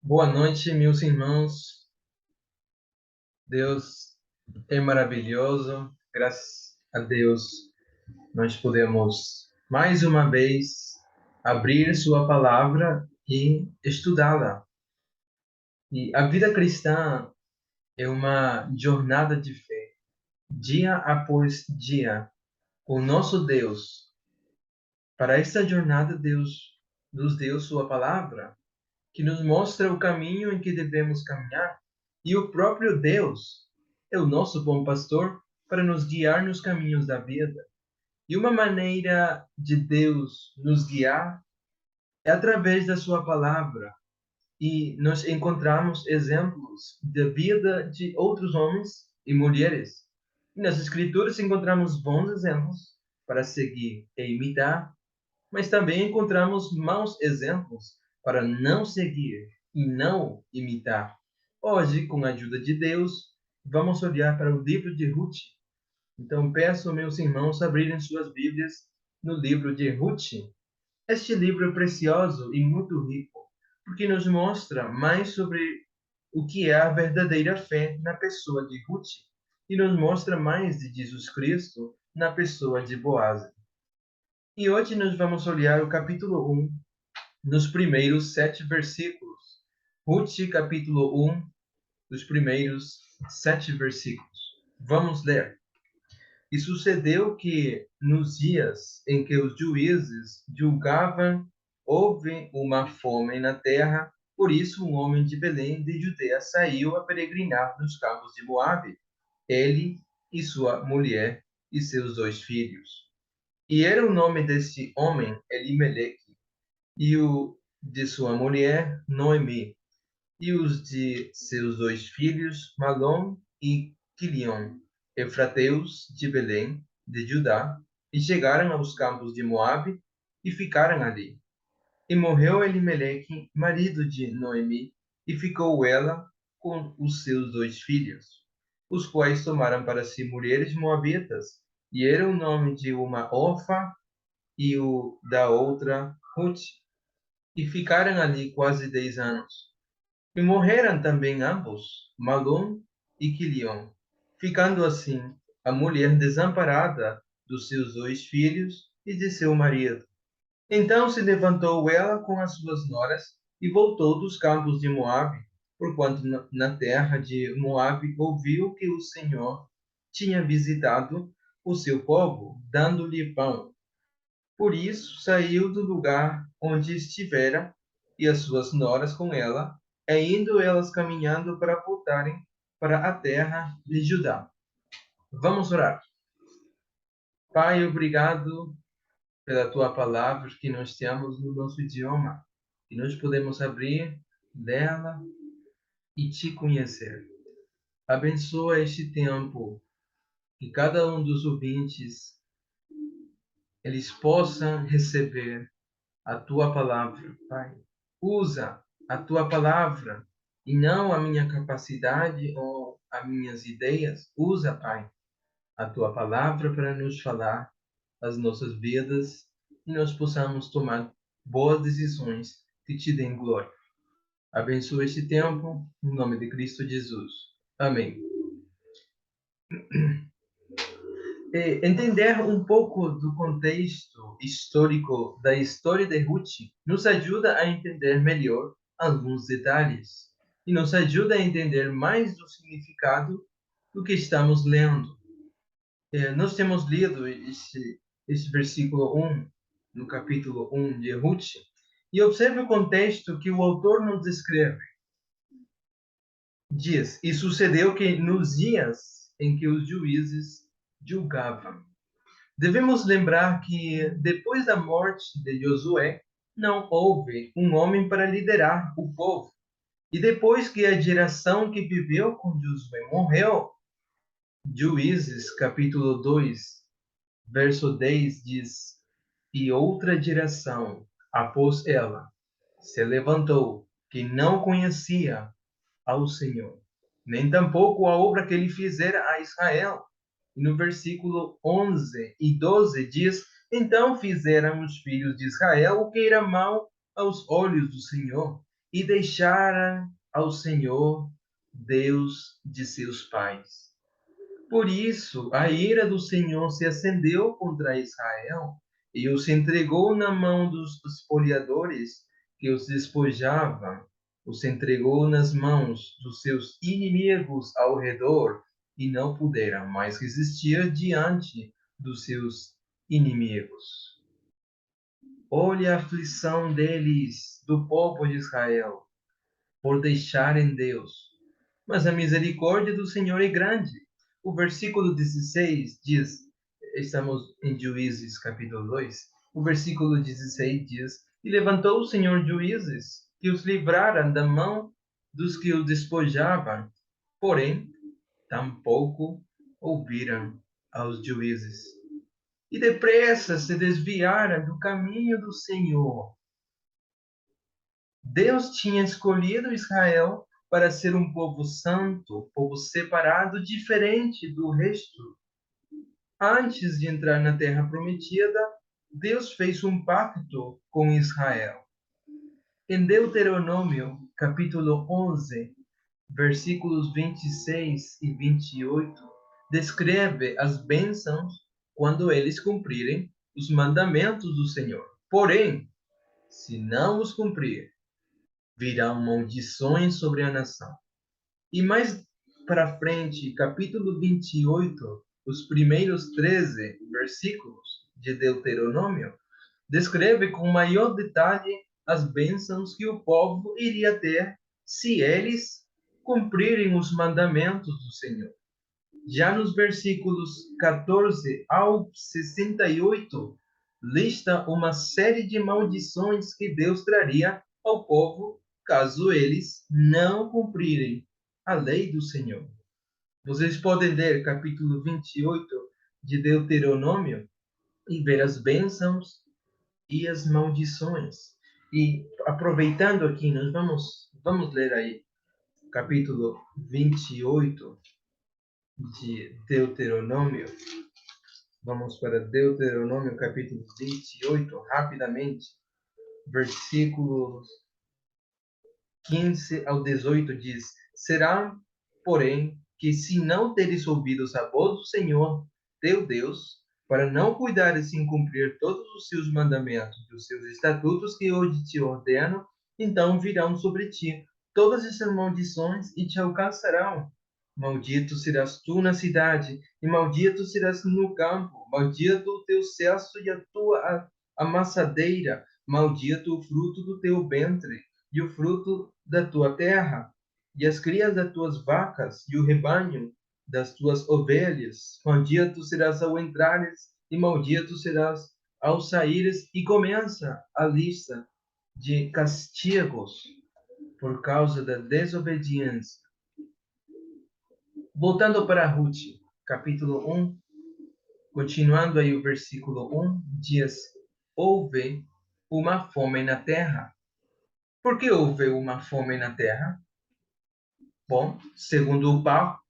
Boa noite, meus irmãos. Deus é maravilhoso. Graças a Deus, nós podemos mais uma vez abrir Sua palavra e estudá-la. E a vida cristã é uma jornada de fé, dia após dia. O nosso Deus, para esta jornada, Deus nos deu Sua palavra, que nos mostra o caminho em que devemos caminhar, e o próprio Deus é o nosso bom pastor para nos guiar nos caminhos da vida. E uma maneira de Deus nos guiar é através da sua palavra. E nós encontramos exemplos da vida de outros homens e mulheres. E nas Escrituras encontramos bons exemplos para seguir e imitar, mas também encontramos maus exemplos para não seguir e não imitar. Hoje, com a ajuda de Deus, vamos olhar para o livro de Ruth. Então, peço aos meus irmãos abrirem suas Bíblias no livro de Ruth. Este livro é precioso e muito rico, porque nos mostra mais sobre o que é a verdadeira fé na pessoa de Ruth e nos mostra mais de Jesus Cristo na pessoa de Boaz. E hoje nós vamos olhar o capítulo 1, nos primeiros 7 versículos. Ruth, capítulo 1, dos primeiros 7 versículos. Vamos ler. E sucedeu que, nos dias em que os juízes julgavam, houve uma fome na terra. Por isso, um homem de Belém de Judeia saiu a peregrinar nos campos de Moabe, ele e sua mulher e seus 2 filhos. E era o nome deste homem Elimeleque, e o de sua mulher Noemi, e os de seus 2 filhos Malom e Quilion, efrateus de Belém, de Judá, e chegaram aos campos de Moabe e ficaram ali. E morreu Elimeleque, marido de Noemi, e ficou ela com os seus 2 filhos, os quais tomaram para si mulheres moabitas, e era o nome de uma Orfa e o da outra Ruth, e ficaram ali quase 10 anos. E morreram também ambos, Malom e Quilion, ficando assim a mulher desamparada dos seus 2 filhos e de seu marido. Então se levantou ela com as suas noras e voltou dos campos de Moabe, porquanto na terra de Moabe ouviu que o Senhor tinha visitado o seu povo, dando-lhe pão. Por isso saiu do lugar onde estivera, e as suas noras com ela, e indo elas caminhando para voltarem para a terra de Judá. Vamos orar. Pai, obrigado pela tua palavra que nós temos no nosso idioma, que nós podemos abrir dela e te conhecer. Abençoa este tempo, que cada um dos ouvintes eles possam receber a tua palavra, Pai. Usa a tua palavra e não a minha capacidade ou as minhas ideias. Usa, Pai, a tua palavra para nos falar as nossas vidas e nós possamos tomar boas decisões que te deem glória. Abençoa este tempo, em nome de Cristo Jesus. Amém. Entender um pouco do contexto histórico da história de Ruth nos ajuda a entender melhor alguns detalhes e nos ajuda a entender mais do significado do que estamos lendo. Nós temos lido este versículo 1, no capítulo 1 de Ruth, e observe o contexto que o autor nos descreve. Diz: E sucedeu que nos dias em que os juízes julgavam. Devemos lembrar que, depois da morte de Josué, não houve um homem para liderar o povo. E depois que a geração que viveu com Josué morreu, Juízes, capítulo 2, verso 10 diz: E outra geração, após ela, se levantou, que não conhecia ao Senhor, nem tampouco a obra que ele fizera a Israel. E no versículo 11 e 12 diz: Então fizeram os filhos de Israel o que era mal aos olhos do Senhor, e deixaram ao Senhor, Deus de seus pais. Por isso, a ira do Senhor se acendeu contra Israel e os entregou na mão dos espoliadores que os despojavam. Os entregou nas mãos dos seus inimigos ao redor e não puderam mais resistir diante dos seus inimigos. Olha a aflição deles, do povo de Israel, por deixarem Deus. Mas a misericórdia do Senhor é grande. O versículo 16 diz, estamos em Juízes capítulo 2, o versículo 16 diz, e levantou o Senhor juízes, que os livraram da mão dos que os despojavam, porém, tampouco ouviram aos juízes. E depressa se desviaram do caminho do Senhor. Deus tinha escolhido Israel para ser um povo santo, povo separado, diferente do resto. Antes de entrar na terra prometida, Deus fez um pacto com Israel. Em Deuteronômio, capítulo 11, versículos 26 e 28, descreve as bênçãos quando eles cumprirem os mandamentos do Senhor. Porém, se não os cumprir, virão maldições sobre a nação. E mais para frente, capítulo 28, os primeiros 13 versículos de Deuteronômio, descreve com maior detalhe as bênçãos que o povo iria ter se eles cumprirem os mandamentos do Senhor. Já nos versículos 14 ao 68, lista uma série de maldições que Deus traria ao povo caso eles não cumprirem a lei do Senhor. Vocês podem ler capítulo 28 de Deuteronômio e ver as bênçãos e as maldições. E aproveitando aqui, nós vamos ler aí capítulo 28 de Deuteronômio. Vamos para Deuteronômio capítulo 28, rapidamente. Versículos 15 ao 18 diz: Será, porém, que se não teres ouvido a voz do Senhor, teu Deus, para não cuidares em cumprir todos os seus mandamentos e os seus estatutos que hoje te ordeno, então virão sobre ti todas essas maldições e te alcançarão. Maldito serás tu na cidade, e maldito serás no campo, maldito o teu cesto e a tua amassadeira, maldito o fruto do teu ventre, e o fruto da tua terra, e as crias das tuas vacas, e o rebanho das tuas ovelhas. Maldito serás ao entrares, e maldito serás ao saíres, e começa a lista de castigos por causa da desobediência. Voltando para Ruth, capítulo 1, continuando aí o versículo 1, diz: Houve uma fome na terra. Por que houve uma fome na terra? Bom, segundo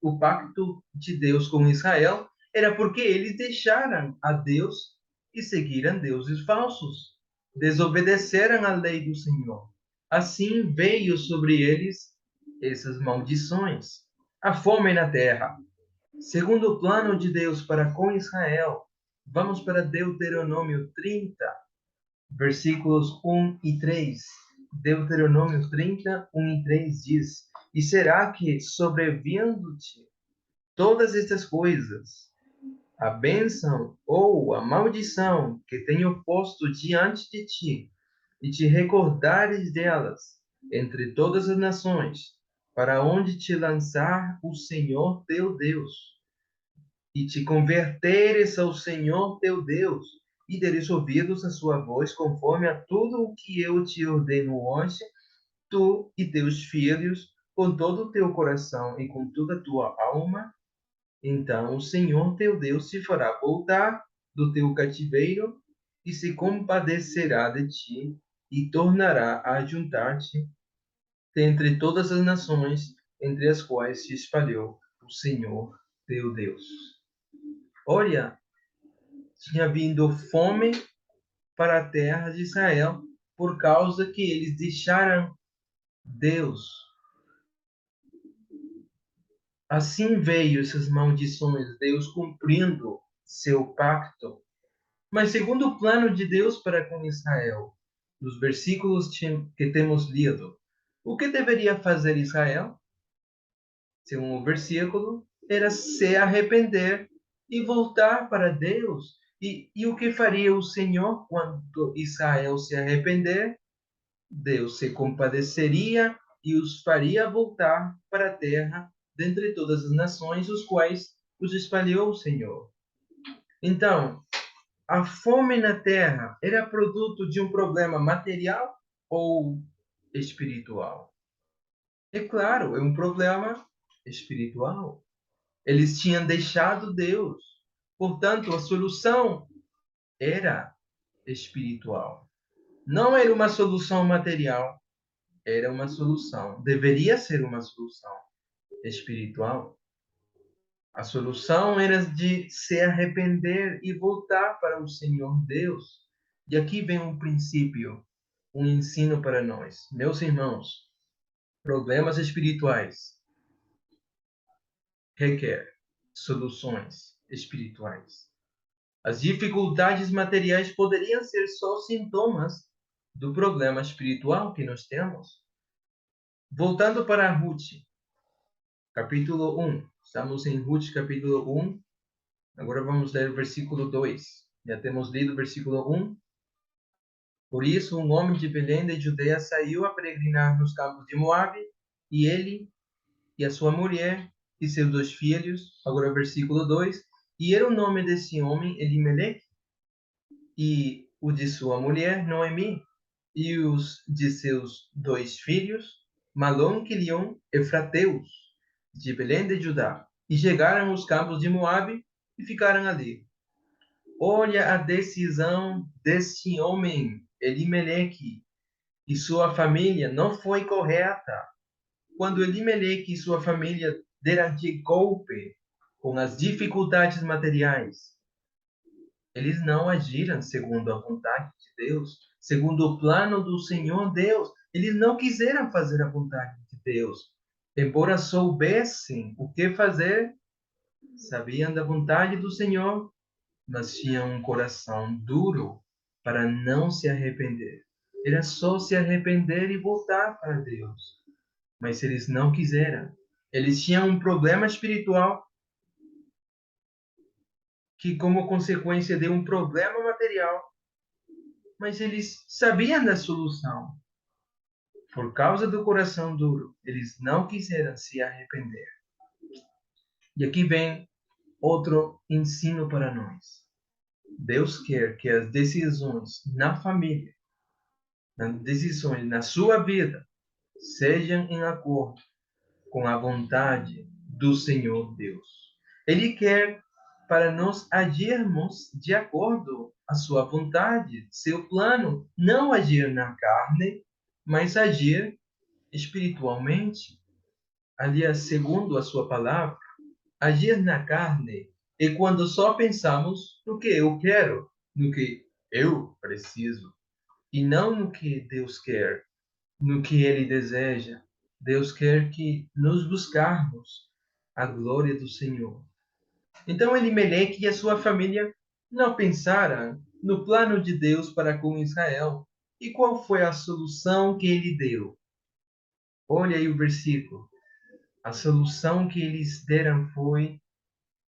o pacto de Deus com Israel, era porque eles deixaram a Deus e seguiram deuses falsos, desobedeceram a lei do Senhor. Assim veio sobre eles essas maldições. A fome na terra. Segundo o plano de Deus para com Israel, vamos para Deuteronômio 30, versículos 1 e 3. Deuteronômio 30, 1 e 3 diz: E será que, sobrevindo-te todas estas coisas, a bênção ou a maldição que tenho posto diante de ti, e te recordares delas entre todas as nações, para onde te lançar o Senhor teu Deus, e te converteres ao Senhor teu Deus, e deres ouvidos a sua voz, conforme a tudo o que eu te ordeno hoje, tu e teus filhos, com todo o teu coração e com toda a tua alma, então o Senhor teu Deus te fará voltar do teu cativeiro e se compadecerá de ti e tornará a juntar-te entre todas as nações entre as quais te espalhou o Senhor teu Deus. Olha, tinha vindo fome para a terra de Israel por causa que eles deixaram Deus. Assim veio essas maldições, Deus cumprindo seu pacto. Mas segundo o plano de Deus para com Israel, nos versículos que temos lido, o que deveria fazer Israel? Segundo o versículo, era se arrepender e voltar para Deus. E o que faria o Senhor quando Israel se arrepender? Deus se compadeceria e os faria voltar para a terra dentre todas as nações, os quais os espalhou o Senhor. Então, a fome na terra era produto de um problema material ou espiritual? É claro, é um problema espiritual. Eles tinham deixado Deus. Portanto, a solução era espiritual. Não era uma solução material, era uma solução, deveria ser uma solução espiritual. A solução era de se arrepender e voltar para o Senhor Deus. E aqui vem um princípio, um ensino para nós. Meus irmãos, problemas espirituais requer soluções espirituais. As dificuldades materiais poderiam ser só sintomas do problema espiritual que nós temos. Voltando para Ruth, capítulo 1. Estamos em Ruth, capítulo 1. Agora vamos ler o versículo 2. Já temos lido o versículo 1. Por isso, um homem de Belém de Judeia saiu a peregrinar nos campos de Moabe, e ele e a sua mulher e seus 2 filhos. Agora, versículo 2. E era o nome desse homem Elimeleque, e o de sua mulher Noemi, e os de seus 2 filhos, Malom, Quilion, Efrateus, de Belém de Judá. E chegaram aos campos de Moabe e ficaram ali. Olha a decisão desse homem, Elimeleque, e sua família não foi correta. Quando Elimeleque e sua família deram de golpe com as dificuldades materiais, eles não agiram segundo a vontade de Deus, segundo o plano do Senhor Deus. Eles não quiseram fazer a vontade de Deus. Embora soubessem o que fazer, sabiam da vontade do Senhor, mas tinham um coração duro para não se arrepender. Era só se arrepender e voltar para Deus. Mas eles não quiseram. Eles tinham um problema espiritual que, como consequência, deu um problema material. Mas eles sabiam da solução. Por causa do coração duro, eles não quiseram se arrepender. E aqui vem outro ensino para nós. Deus quer que as decisões na família, as decisões na sua vida, sejam em acordo com a vontade do Senhor Deus. Ele quer para nós agirmos de acordo à sua vontade, seu plano, não agir na carne, mas agir espiritualmente. Aliás, segundo a sua palavra, agir na carne é quando só pensamos no que eu quero, no que eu preciso, e não no que Deus quer, no que Ele deseja. Deus quer que nos buscarmos a glória do Senhor. Então, Elimeleque e a sua família não pensaram no plano de Deus para com Israel. E qual foi a solução que ele deu? Olha aí o versículo. A solução que eles deram foi: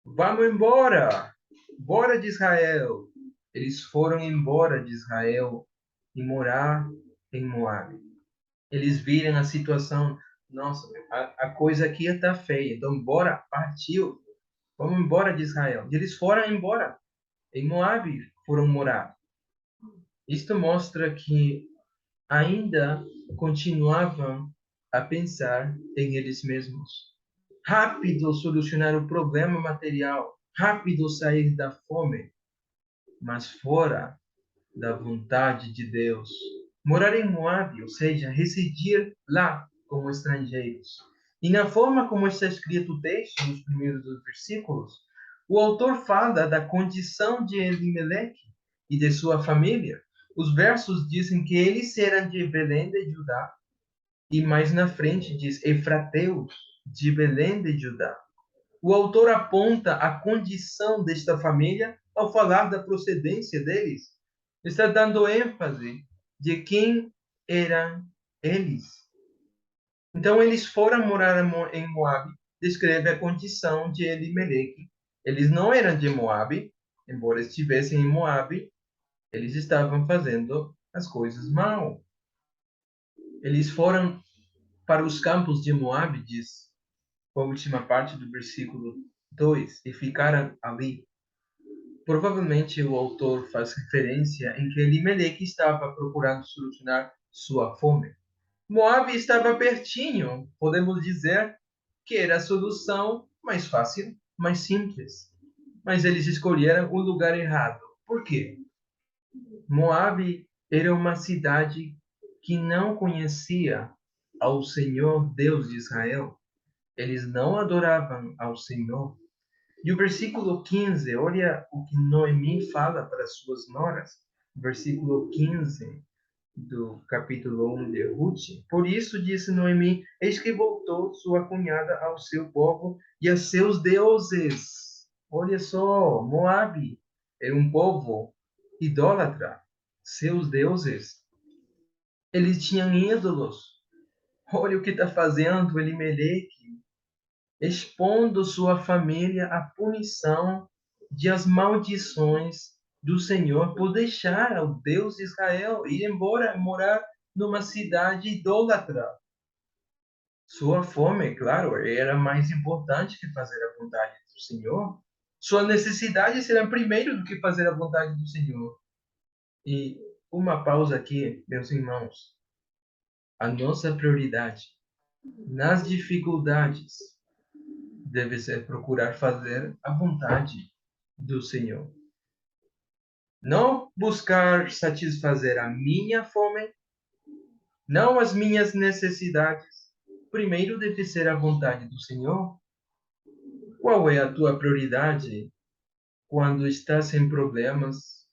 vamos embora! Bora de Israel! Eles foram embora de Israel e morar em Moabe. Eles viram a situação: nossa, a coisa aqui está feia, então bora, partiu, vamos embora de Israel. E eles foram embora, em Moabe foram morar. Isto mostra que ainda continuavam a pensar em eles mesmos. Rápido solucionar o problema material, rápido sair da fome, mas fora da vontade de Deus. Morar em Moab, ou seja, residir lá como estrangeiros. E na forma como está escrito o texto, nos primeiros versículos, o autor fala da condição de Elimeleque e de sua família. Os versos dizem que eles eram de Belém de Judá, E mais na frente diz Efrateus, de Belém de Judá. O autor aponta a condição desta família ao falar da procedência deles. Está dando ênfase de quem eram eles. Então, eles foram morar em Moabe, descreve a condição de Elimeleque. Eles não eram de Moabe, embora estivessem em Moabe, eles estavam fazendo as coisas mal. Eles foram para os campos de Moabe, diz a última parte do versículo 2, e ficaram ali. Provavelmente o autor faz referência em que Elimeleque estava procurando solucionar sua fome. Moabe estava pertinho, podemos dizer que era a solução mais fácil, mais simples. Mas eles escolheram o lugar errado. Por quê? Moabe era uma cidade que não conhecia ao Senhor Deus de Israel. Eles não adoravam ao Senhor. E o versículo 15, olha o que Noemi fala para suas noras. Versículo 15 do capítulo 1 de Ruth. Por isso disse Noemi: Eis que voltou sua cunhada ao seu povo e a seus deuses. Olha só, Moabe era um povo idólatra. Seus deuses. Eles tinham ídolos. Olha o que está fazendo Elimeleque, expondo sua família à punição de as maldições do Senhor por deixar o Deus de Israel ir embora morar numa cidade idólatra. Sua fome, claro, era mais importante que fazer a vontade do Senhor. Sua necessidade será primeiro do que fazer a vontade do Senhor. E uma pausa aqui, meus irmãos. A nossa prioridade nas dificuldades deve ser procurar fazer a vontade do Senhor. Não buscar satisfazer a minha fome, não as minhas necessidades. Primeiro deve ser a vontade do Senhor. Qual é a tua prioridade quando estás em problemas,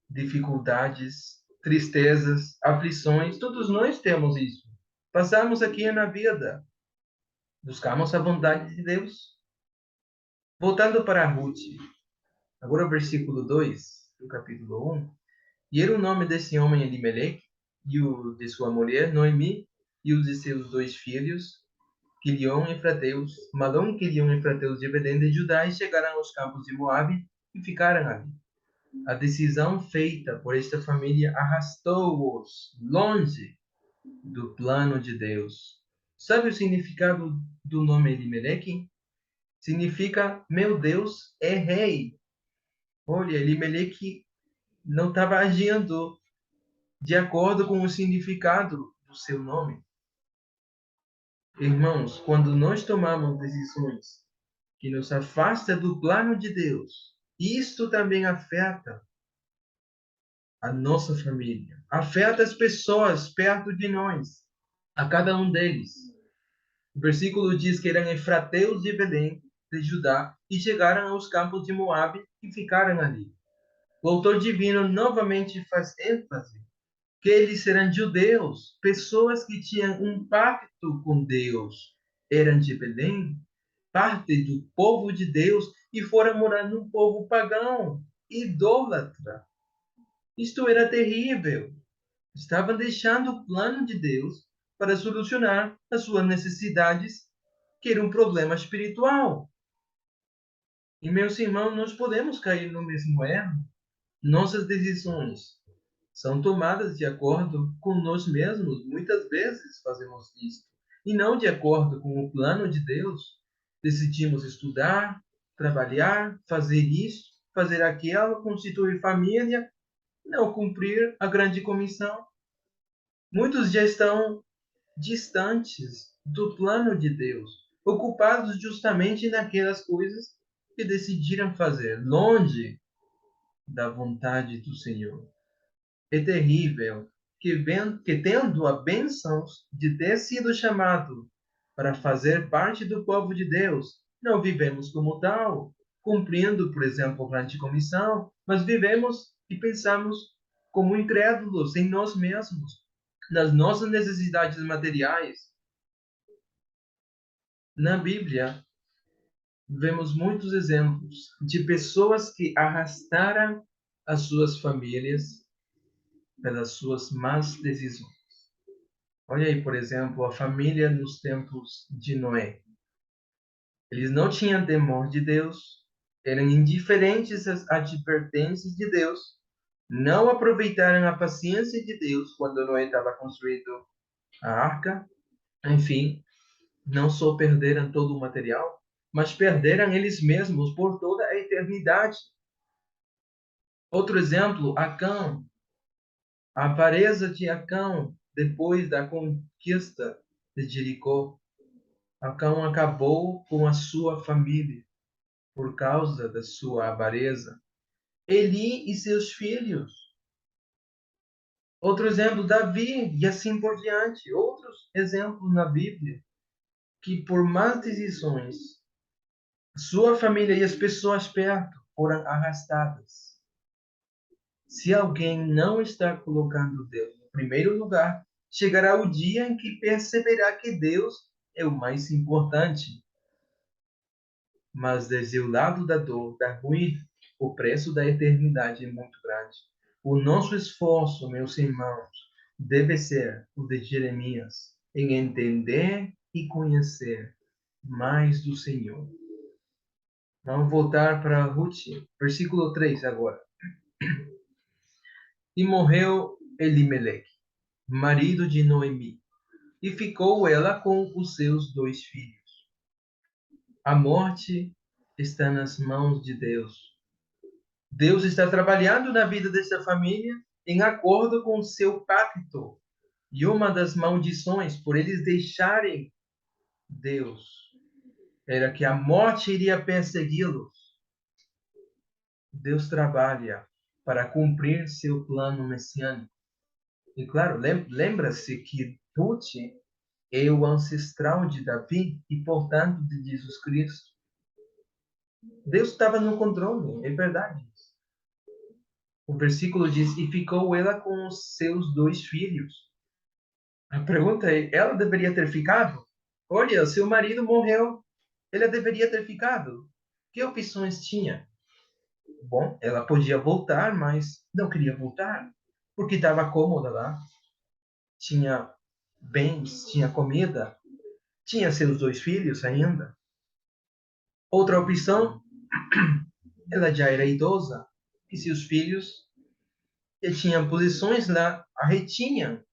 dificuldades, tristezas, aflições? Todos nós temos isso. Passamos aqui na vida. Buscamos a vontade de Deus. Voltando para Ruth, agora o versículo 2 do capítulo 1. E era o nome desse homem Elimeleque, e o de sua mulher Noemi, e o de seus dois filhos, Quilion e Efrateus, Malom e Quilion e Efrateus de Belém de Judá, e chegaram aos campos de Moabe e ficaram ali. A decisão feita por esta família arrastou-os longe do plano de Deus. Sabe o significado do nome Elimeleque? Significa, meu Deus é rei. Olha, Elimeleque não estava agindo de acordo com o significado do seu nome. Irmãos, quando nós tomamos decisões que nos afastam do plano de Deus, isto também afeta a nossa família, afeta as pessoas perto de nós, a cada um deles. O versículo diz que eram efrateus de Belém, de Judá, e chegaram aos campos de Moabe e ficaram ali. O autor divino novamente faz ênfase que eles eram judeus, pessoas que tinham um pacto com Deus. Eram de Belém, parte do povo de Deus, e foram morar num povo pagão, idólatra. Isto era terrível. Estavam deixando o plano de Deus para solucionar as suas necessidades, que era um problema espiritual. E, meus irmãos, nós podemos cair no mesmo erro. Nossas decisões são tomadas de acordo com nós mesmos. Muitas vezes fazemos isso. E não de acordo com o plano de Deus. Decidimos estudar, trabalhar, fazer isso, fazer aquilo, constituir família, não cumprir a grande comissão. Muitos já estão distantes do plano de Deus, ocupados justamente naquelas coisas que decidiram fazer, longe da vontade do Senhor. É terrível que tendo a bênção de ter sido chamado para fazer parte do povo de Deus, não vivemos como tal, cumprindo, por exemplo, a grande comissão, mas vivemos e pensamos como incrédulos em nós mesmos. nas nossas necessidades materiais. Na Bíblia, vemos muitos exemplos de pessoas que arrastaram as suas famílias pelas suas más decisões. Olha aí, por exemplo, a família nos tempos de Noé. Eles não tinham temor de Deus, eram indiferentes às advertências de Deus, não aproveitaram a paciência de Deus quando Noé estava construindo a arca. Enfim, não só perderam todo o material, mas perderam eles mesmos por toda a eternidade. Outro exemplo, Acã, a avareza de Acã depois da conquista de Jericó. Acã acabou com a sua família por causa da sua avareza. Eli e seus filhos. Outro exemplo, Davi, e assim por diante. Outros exemplos na Bíblia que, por más decisões, sua família e as pessoas perto foram arrastadas. Se alguém não está colocando Deus no primeiro lugar, chegará o dia em que perceberá que Deus é o mais importante. Mas desde o lado da dor, da ruína, o preço da eternidade é muito grande. O nosso esforço, meus irmãos, deve ser o de Jeremias, em entender e conhecer mais do Senhor. Vamos voltar para Ruth, versículo 3 agora. E morreu Elimeleque, marido de Noemi, e ficou ela com os seus 2 filhos. A morte está nas mãos de Deus. Deus está trabalhando na vida dessa família em acordo com o seu pacto. E uma das maldições por eles deixarem Deus era que a morte iria persegui-los. Deus trabalha para cumprir seu plano messiânico. E claro, lembra-se que Ruth é o ancestral de Davi e, portanto, de Jesus Cristo. Deus estava no controle, é verdade. O versículo diz: e ficou ela com os seus 2 filhos. A pergunta é: ela deveria ter ficado? Olha, seu marido morreu. Ela deveria ter ficado. Que opções tinha? Bom, ela podia voltar, mas não queria voltar, porque estava cômoda lá. Tinha bens, tinha comida, tinha seus 2 filhos ainda. Outra opção, ela já era idosa e seus filhos tinham posições lá, a retinham.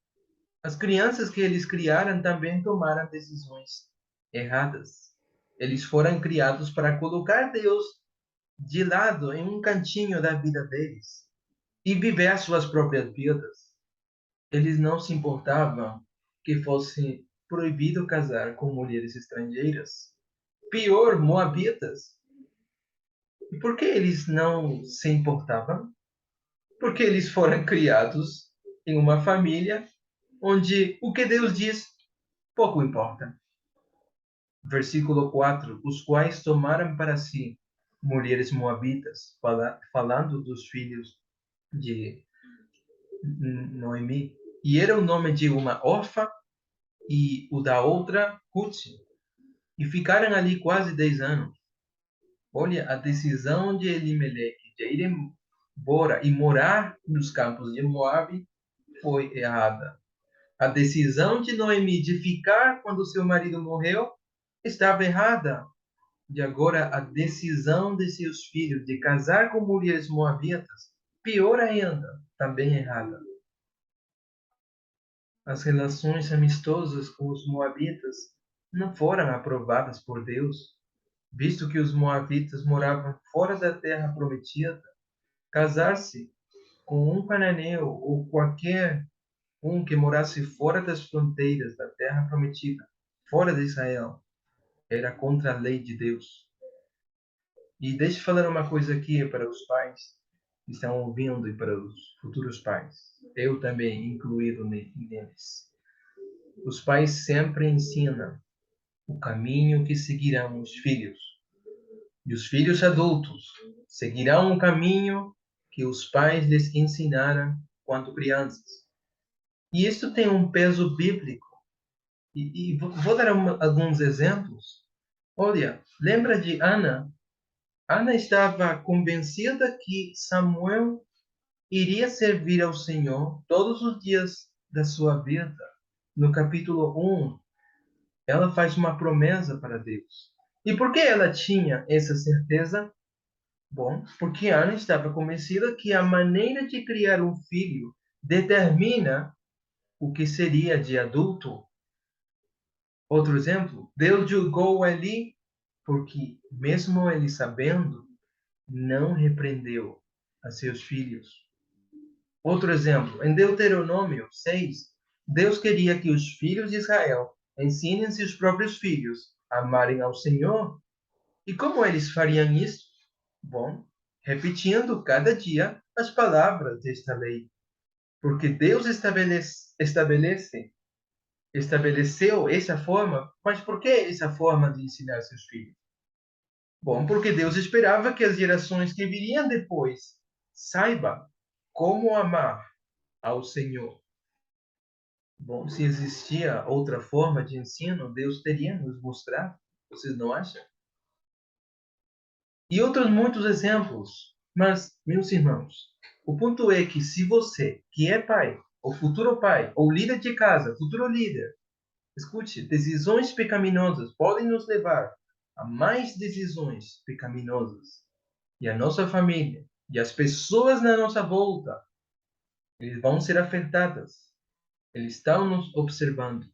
As crianças que eles criaram também tomaram decisões erradas. Eles foram criados para colocar Deus de lado em um cantinho da vida deles e viver as suas próprias vidas. Eles não se importavam que fosse proibido casar com mulheres estrangeiras. Pior, moabitas. E por que eles não se importavam? Porque eles foram criados em uma família onde o que Deus diz pouco importa. Versículo 4: os quais tomaram para si mulheres moabitas, falando dos filhos de Noemi. E era o nome de uma Orfa e o da outra Ruth. E ficaram ali quase 10 anos. Olha, a decisão de Elimeleque de ir embora e morar nos campos de Moabe foi errada. A decisão de Noemi de ficar quando seu marido morreu estava errada. E agora a decisão de seus filhos de casar com mulheres moabitas, pior ainda, também errada. As relações amistosas com os moabitas não foram aprovadas por Deus, visto que os moabitas moravam fora da terra prometida. Casar-se com um cananeu ou qualquer um que morasse fora das fronteiras da terra prometida, fora de Israel, era contra a lei de Deus. E deixe eu falar uma coisa aqui para os pais que estão ouvindo e para os futuros pais. Eu também incluído neles. Os pais sempre ensinam o caminho que seguirão os filhos. E os filhos adultos seguirão o caminho que os pais lhes ensinaram quando crianças. E isso tem um peso bíblico. E vou dar alguns exemplos. Olha, lembra de Ana? Ana estava convencida que Samuel iria servir ao Senhor todos os dias da sua vida. No capítulo 1, ela faz uma promessa para Deus. E por que ela tinha essa certeza? Bom, porque Ana estava convencida que a maneira de criar um filho determina o que seria de adulto. Outro exemplo, Deus julgou Eli porque, mesmo ele sabendo, não repreendeu a seus filhos. Outro exemplo, em Deuteronômio 6, Deus queria que os filhos de Israel ensinem seus próprios filhos a amarem ao Senhor. E como eles fariam isso? Bom, repetindo cada dia as palavras desta lei. Porque Deus estabeleceu essa forma, mas por que essa forma de ensinar seus filhos? Bom, porque Deus esperava que as gerações que viriam depois saibam como amar ao Senhor. Bom, se existia outra forma de ensino, Deus teria nos mostrado. Vocês não acham? E outros muitos exemplos. Mas, meus irmãos, o ponto é que se você, que é pai, ou futuro pai, ou líder de casa, futuro líder, escute, decisões pecaminosas podem nos levar a mais decisões pecaminosas. E a nossa família, e as pessoas na nossa volta, eles vão ser afetadas. Eles estão nos observando.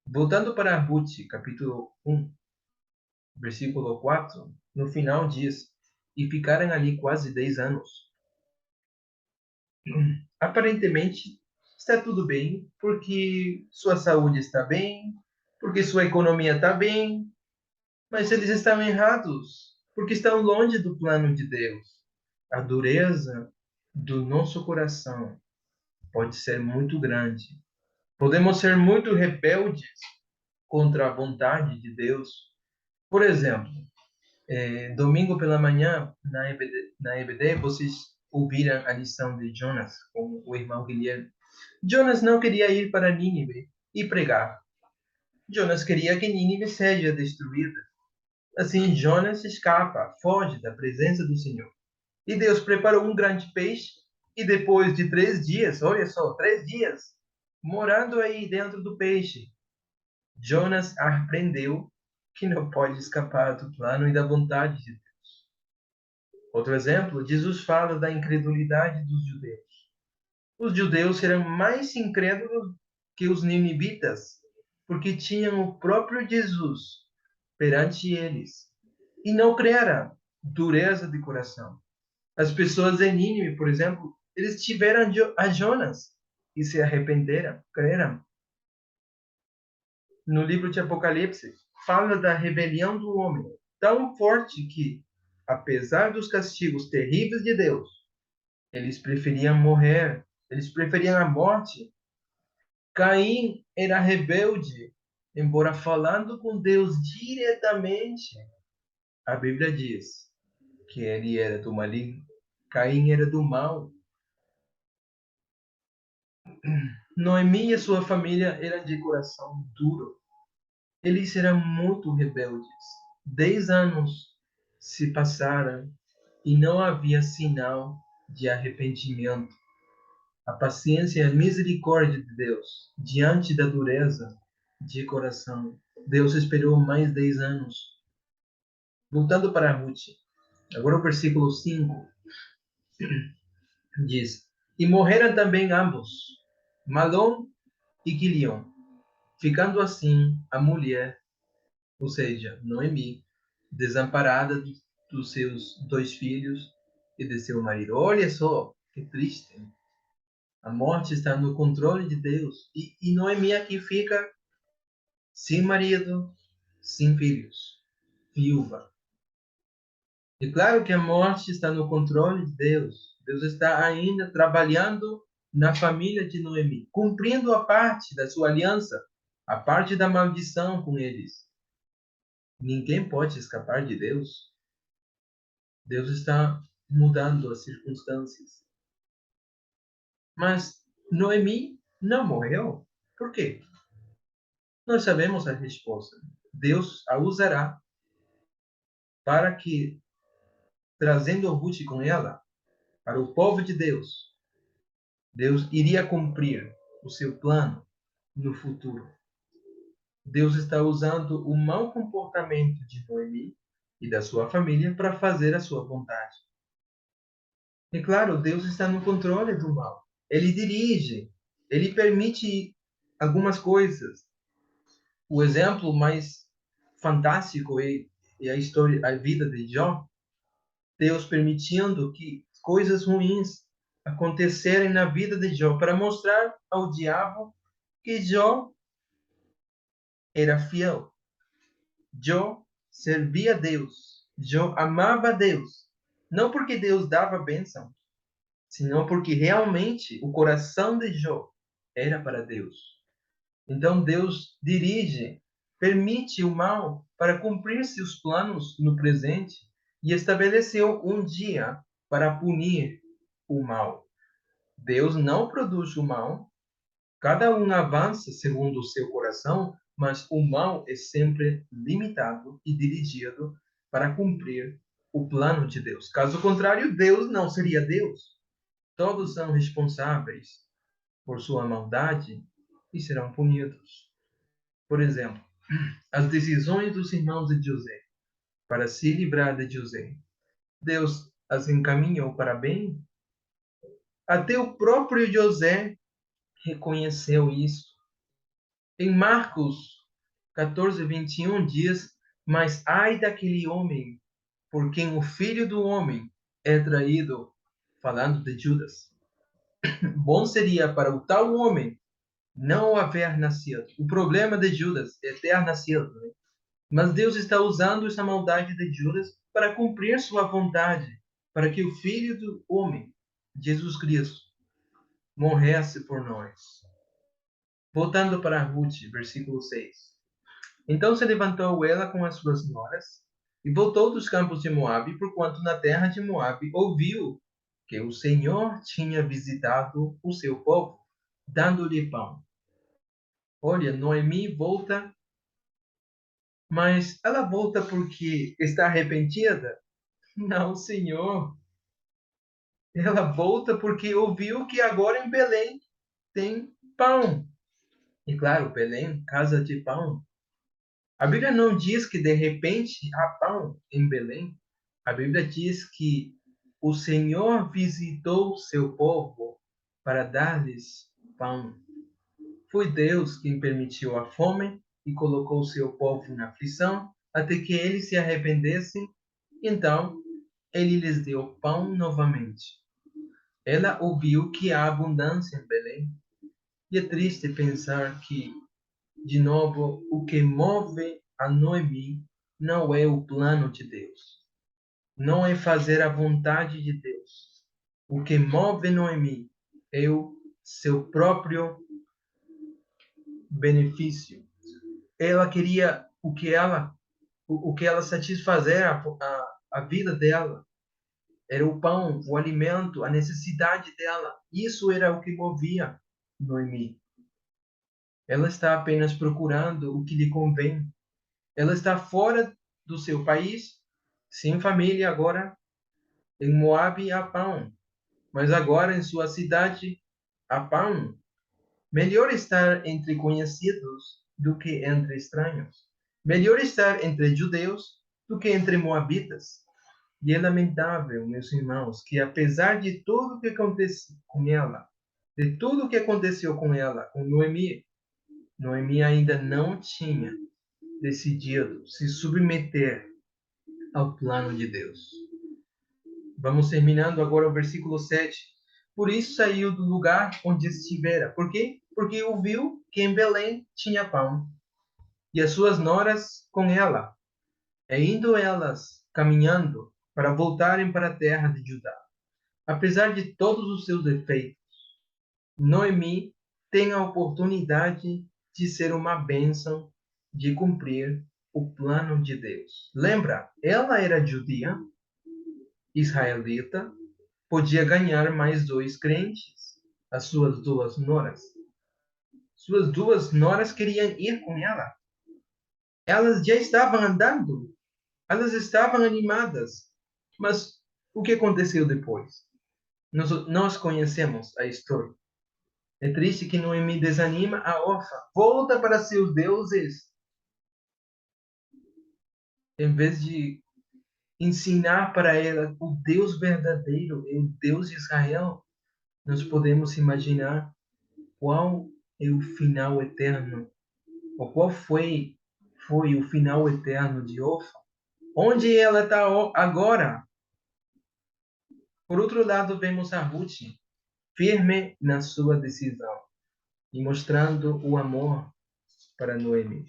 Voltando para Ruth, capítulo 1, versículo 4, no final diz, e ficaram ali quase 10 anos. Aparentemente, está tudo bem, porque sua saúde está bem, porque sua economia está bem, mas eles estão errados, porque estão longe do plano de Deus. A dureza do nosso coração pode ser muito grande. Podemos ser muito rebeldes contra a vontade de Deus. Por exemplo, domingo pela manhã, na EBD, vocês ouviram a lição de Jonas com o irmão Guilherme. Jonas não queria ir para Nínive e pregar. Jonas queria que Nínive seja destruída. Assim, Jonas escapa, foge da presença do Senhor. E Deus preparou um grande peixe, e depois de 3 dias, olha só, 3 dias, morando aí dentro do peixe, Jonas aprendeu que não pode escapar do plano e da vontade de Deus. Outro exemplo, Jesus fala da incredulidade dos judeus. Os judeus eram mais incrédulos que os ninivitas, porque tinham o próprio Jesus perante eles e não creram, dureza de coração. As pessoas em Nínive, por exemplo, eles tiveram a Jonas e se arrependeram, creram. No livro de Apocalipse, fala da rebelião do homem, tão forte que, apesar dos castigos terríveis de Deus, eles preferiam morrer, eles preferiam a morte. Caim era rebelde, embora falando com Deus diretamente. A Bíblia diz que ele era do maligno. Caim era do mal. Noemi e sua família eram de coração duro. Eles eram muito rebeldes. 10 anos se passaram e não havia sinal de arrependimento. A paciência e a misericórdia de Deus diante da dureza de coração. Deus esperou mais 10 anos. Voltando para Ruth, agora o versículo 5 diz: E morreram também ambos, Malom e Quilion, ficando assim a mulher, ou seja, Noemi, desamparada dos seus 2 filhos e de seu marido. Olha só, que triste. A morte está no controle de Deus. E Noemi aqui fica sem marido, sem filhos, viúva. E claro que a morte está no controle de Deus. Deus está ainda trabalhando na família de Noemi, cumprindo a parte da sua aliança, a parte da maldição com eles. Ninguém pode escapar de Deus. Deus está mudando as circunstâncias. Mas Noemi não morreu? Por quê? Nós sabemos a resposta. Deus a usará para que, trazendo Ruth com ela, para o povo de Deus, Deus iria cumprir o seu plano no futuro. Deus está usando o mau comportamento de Noemi e da sua família para fazer a sua vontade. E claro, Deus está no controle do mal. Ele dirige, ele permite algumas coisas. O exemplo mais fantástico é a história, a vida de Jó. Deus permitindo que coisas ruins acontecerem na vida de Jó para mostrar ao diabo que Jó era fiel. Jó servia a Deus. Jó amava a Deus. Não porque Deus dava bênção, senão porque realmente o coração de Jó era para Deus. Então Deus dirige, permite o mal para cumprir seus planos no presente e estabeleceu um dia para punir o mal. Deus não produz o mal, cada um avança segundo o seu coração, mas o mal é sempre limitado e dirigido para cumprir o plano de Deus. Caso contrário, Deus não seria Deus. Todos são responsáveis por sua maldade e serão punidos. Por exemplo, as decisões dos irmãos de José para se livrar de José. Deus as encaminhou para bem. Até o próprio José reconheceu isso. Em Marcos 14:21 diz: Mas ai daquele homem por quem o filho do homem é traído, falando de Judas. Bom seria para o tal homem não haver nascido. O problema de Judas é ter nascido, né? Mas Deus está usando essa maldade de Judas para cumprir sua vontade, para que o Filho do Homem, Jesus Cristo, morresse por nós. Voltando para Ruth, versículo 6. Então se levantou ela com as suas noras e voltou dos campos de Moabe, porquanto na terra de Moabe ouviu que o Senhor tinha visitado o seu povo, dando-lhe pão. Olha, Noemi volta, mas ela volta porque está arrependida? Não, Senhor. Ela volta porque ouviu que agora em Belém tem pão. E claro, Belém, casa de pão. A Bíblia não diz que de repente há pão em Belém. A Bíblia diz que o Senhor visitou seu povo para dar-lhes pão. Foi Deus quem permitiu a fome e colocou seu povo na aflição até que eles se arrependessem. Então, ele lhes deu pão novamente. Ela ouviu que há abundância em Belém. E é triste pensar que, de novo, o que move a Noemi não é o plano de Deus. Não é fazer a vontade de Deus. O que move Noemi é o seu próprio benefício. Ela queria o que ela satisfazer a vida dela. Era o pão, o alimento, a necessidade dela. Isso era o que movia Noemi. Ela está apenas procurando o que lhe convém. Ela está fora do seu país, sem família agora. Em Moabe há pão, mas agora em sua cidade há pão. Melhor estar entre conhecidos do que entre estranhos. Melhor estar entre judeus do que entre moabitas. E é lamentável, meus irmãos, que apesar de tudo que aconteceu com ela, de tudo que aconteceu com ela, com Noemi, Noemi ainda não tinha decidido se submeter ao plano de Deus. Vamos terminando agora o versículo 7. Por isso saiu do lugar onde estivera. Por quê? Porque ouviu que em Belém tinha pão, e as suas noras com ela, e indo elas caminhando para voltarem para a terra de Judá. Apesar de todos os seus defeitos, Noemi tem a oportunidade de ser uma bênção, de cumprir o plano de Deus. Lembra, ela era judia, israelita, podia ganhar mais dois crentes, as suas duas noras. Suas duas noras queriam ir com ela. Elas já estavam andando, elas estavam animadas. Mas o que aconteceu depois? Nós conhecemos a história. É triste que Noemi desanima a órfã. Volta para seus deuses. Em vez de ensinar para ela o Deus verdadeiro, é o Deus de Israel, nós podemos imaginar qual é o final eterno, ou qual foi o final eterno de Orfa. Onde ela está agora? Por outro lado, vemos a Ruth, firme na sua decisão e mostrando o amor para Noemi.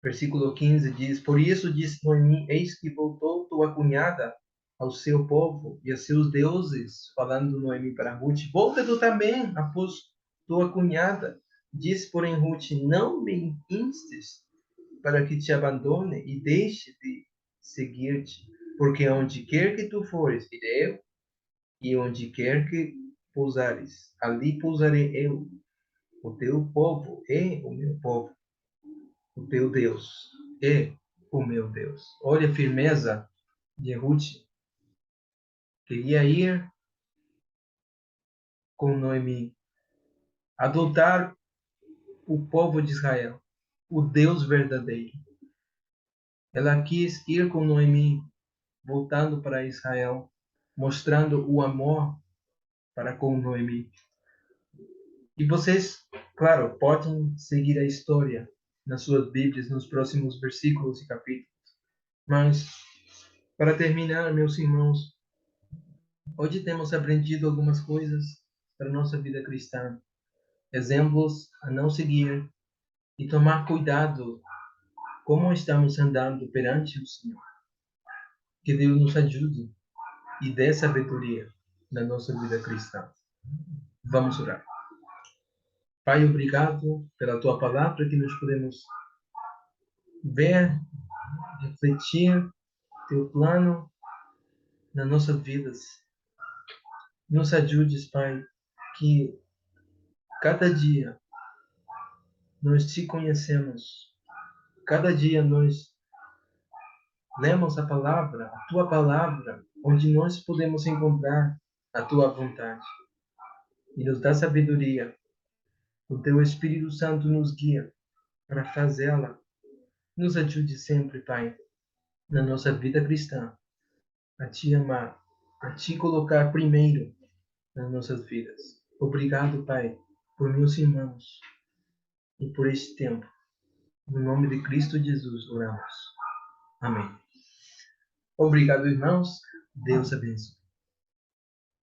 Versículo 15 diz: Por isso disse Noemi: Eis que voltou tua cunhada ao seu povo e a seus deuses, falando Noemi para Ruth: Volta tu também após tua cunhada. Disse, porém, Ruth: Não me instes para que te abandone e deixe de seguir-te, porque onde quer que tu fores, irei eu, e onde quer que pousares, ali pousarei eu. O teu povo é o meu povo, o teu Deus é o meu Deus. Olha a firmeza de Ruth. Queria ir com Noemi, adotar o povo de Israel, o Deus verdadeiro. Ela quis ir com Noemi, voltando para Israel, mostrando o amor para com Noemi. E vocês, claro, podem seguir a história nas suas Bíblias, nos próximos versículos e capítulos. Mas, para terminar, meus irmãos, hoje temos aprendido algumas coisas para a nossa vida cristã. Exemplos a não seguir e tomar cuidado como estamos andando perante o Senhor. Que Deus nos ajude e dê sabedoria na nossa vida cristã. Vamos orar. Pai, obrigado pela tua palavra que nós podemos ver, refletir teu plano nas nossas vidas. Nos ajudes, Pai, que cada dia nós te conhecemos, cada dia nós lemos a palavra, a tua palavra, onde nós podemos encontrar a tua vontade. E nos dá sabedoria. O teu Espírito Santo nos guia para fazê-la. Nos ajude sempre, Pai, na nossa vida cristã, a te amar, a te colocar primeiro nas nossas vidas. Obrigado, Pai, por meus irmãos e por este tempo. No nome de Cristo Jesus oramos. Amém. Obrigado, irmãos. Deus abençoe.